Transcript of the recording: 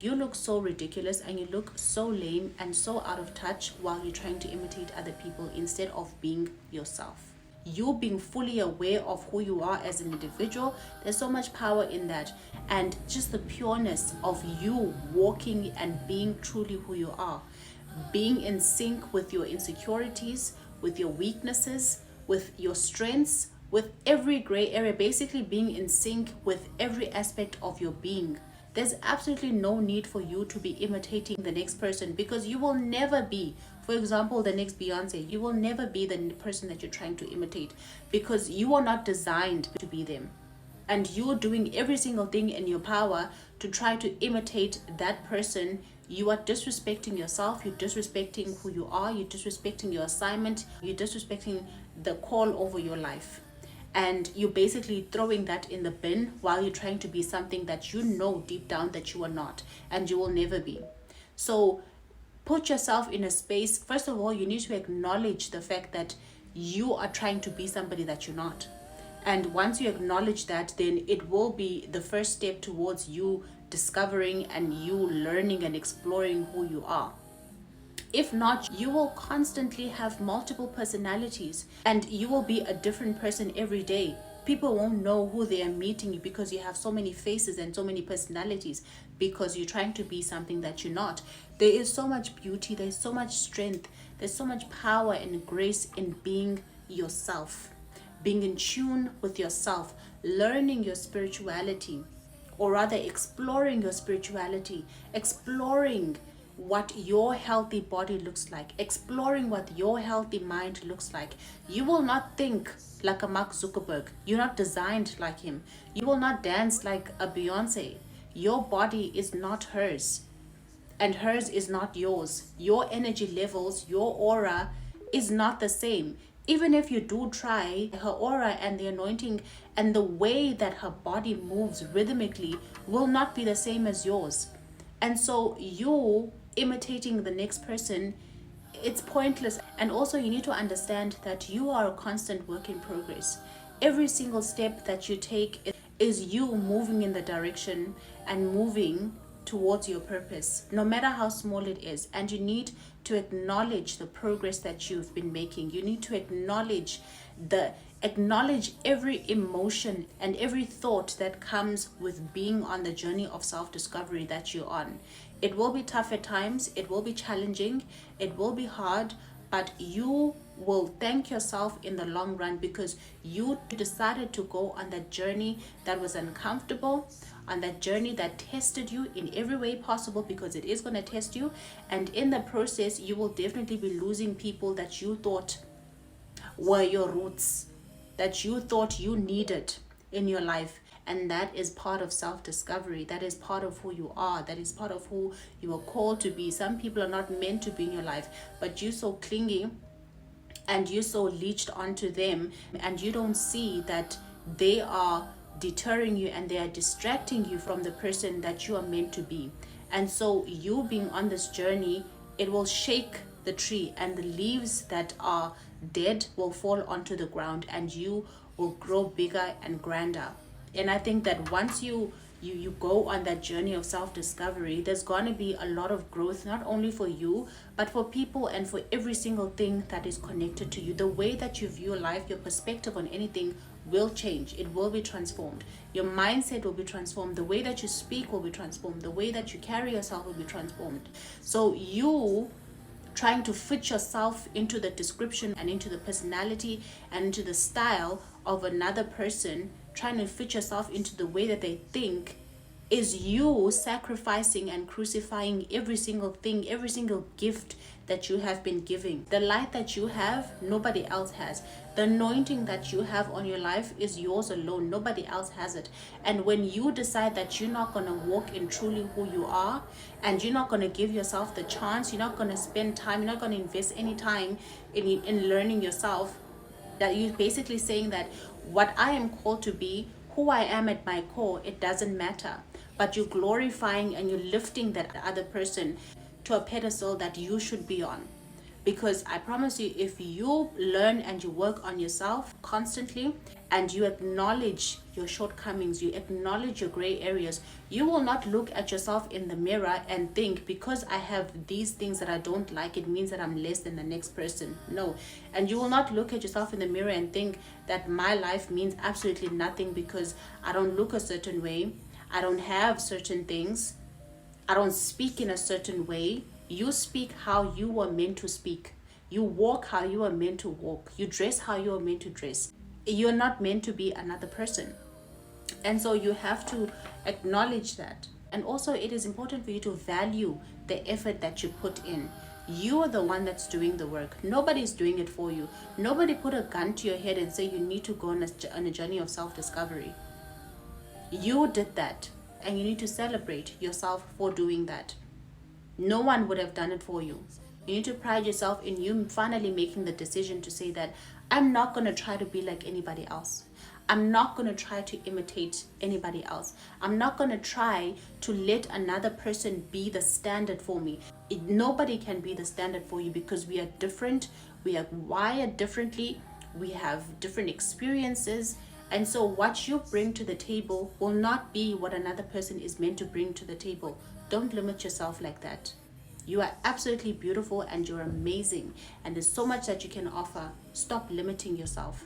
You look so ridiculous and you look so lame and so out of touch while you're trying to imitate other people instead of being yourself. You being fully aware of who you are as an individual, there's so much power in that. And just the pureness of you walking and being truly who you are, being in sync with your insecurities, with your weaknesses, with your strengths, with every gray area, basically being in sync with every aspect of your being. There's absolutely no need for you to be imitating the next person, because you will never be, for example, the next Beyonce. You will never be the person that you're trying to imitate, because you are not designed to be them. And you're doing every single thing in your power to try to imitate that person. You are disrespecting yourself, you're disrespecting who you are, you're disrespecting your assignment, you're disrespecting the call over your life. And you're basically throwing that in the bin while you're trying to be something that you know deep down that you are not and you will never be. So put yourself in a space. First of all, you need to acknowledge the fact that you are trying to be somebody that you're not. And once you acknowledge that, then it will be the first step towards you discovering and you learning and exploring who you are. If not, you will constantly have multiple personalities and you will be a different person every day. People won't know who they are meeting because you have so many faces and so many personalities, because you're trying to be something that you're not. There is so much beauty, there's so much strength, there's so much power and grace in being yourself, being in tune with yourself, learning your spirituality, or rather exploring your spirituality, exploring what your healthy body looks like, exploring what your healthy mind looks like. You will not think like a Mark Zuckerberg. You're not designed like him. You will not dance like a Beyonce. Your body is not hers, and hers is not yours. Your energy levels, your aura is not the same. Even if you do try, her aura and the anointing and the way that her body moves rhythmically will not be the same as yours. And so you imitating the next person, it's pointless. And also you need to understand that you are a constant work in progress. Every single step that you take is you moving in the direction and moving towards your purpose, no matter how small it is. And you need to acknowledge the progress that you've been making. You need to acknowledge every emotion and every thought that comes with being on the journey of self-discovery that you're on. It will be tough at times, it will be challenging, it will be hard, but you will thank yourself in the long run, because you decided to go on that journey that was uncomfortable, on that journey that tested you in every way possible, because it is going to test you. And in the process, you will definitely be losing people that you thought were your roots, that you thought you needed in your life. And that is part of self-discovery. That is part of who you are. That is part of who you are called to be. Some people are not meant to be in your life, but you're so clingy and you're so leeched onto them, and you don't see that they are deterring you and they are distracting you from the person that you are meant to be. And so you being on this journey, it will shake the tree, and the leaves that are dead will fall onto the ground, and you will grow bigger and grander. And I think that once you go on that journey of self-discovery, there's going to be a lot of growth, not only for you, but for people and for every single thing that is connected to you. The way that you view life, your perspective on anything will change. It will be transformed. Your mindset will be transformed. The way that you speak will be transformed. The way that you carry yourself will be transformed. So you trying to fit yourself into the description and into the personality and into the style of another person, trying to fit yourself into the way that they think, is you sacrificing and crucifying every single thing, every single gift that you have been giving. The light that you have, nobody else has. The anointing that you have on your life is yours alone. Nobody else has it. And when you decide that you're not going to walk in truly who you are, and you're not going to give yourself the chance, you're not going to spend time, you're not going to invest any time in learning yourself, that you're basically saying that what I am called to be, who I am at my core, it doesn't matter. But you're glorifying and you're lifting that other person to a pedestal that you should be on. Because I promise you, if you learn and you work on yourself constantly and you acknowledge your shortcomings, you acknowledge your gray areas, you will not look at yourself in the mirror and think, because I have these things that I don't like, it means that I'm less than the next person. No. And you will not look at yourself in the mirror and think that my life means absolutely nothing because I don't look a certain way, I don't have certain things, I don't speak in a certain way. You speak how you were meant to speak. You walk how you are meant to walk. You dress how you are meant to dress. You're not meant to be another person. And so you have to acknowledge that. And also, it is important for you to value the effort that you put in. You are the one that's doing the work. Nobody's doing it for you. Nobody put a gun to your head and say you need to go on a journey of self-discovery. You did that, and you need to celebrate yourself for doing that. No one would have done it for you. You need to pride yourself in you finally making the decision to say that I'm not going to try to be like anybody else. I'm not going to try to imitate anybody else. I'm not going to try to let another person be the standard for me. Nobody can be the standard for you because we are different. We are wired differently. We have different experiences. And so what you bring to the table will not be what another person is meant to bring to the table. Don't limit yourself like that. You are absolutely beautiful and you're amazing. And there's so much that you can offer. Stop limiting yourself.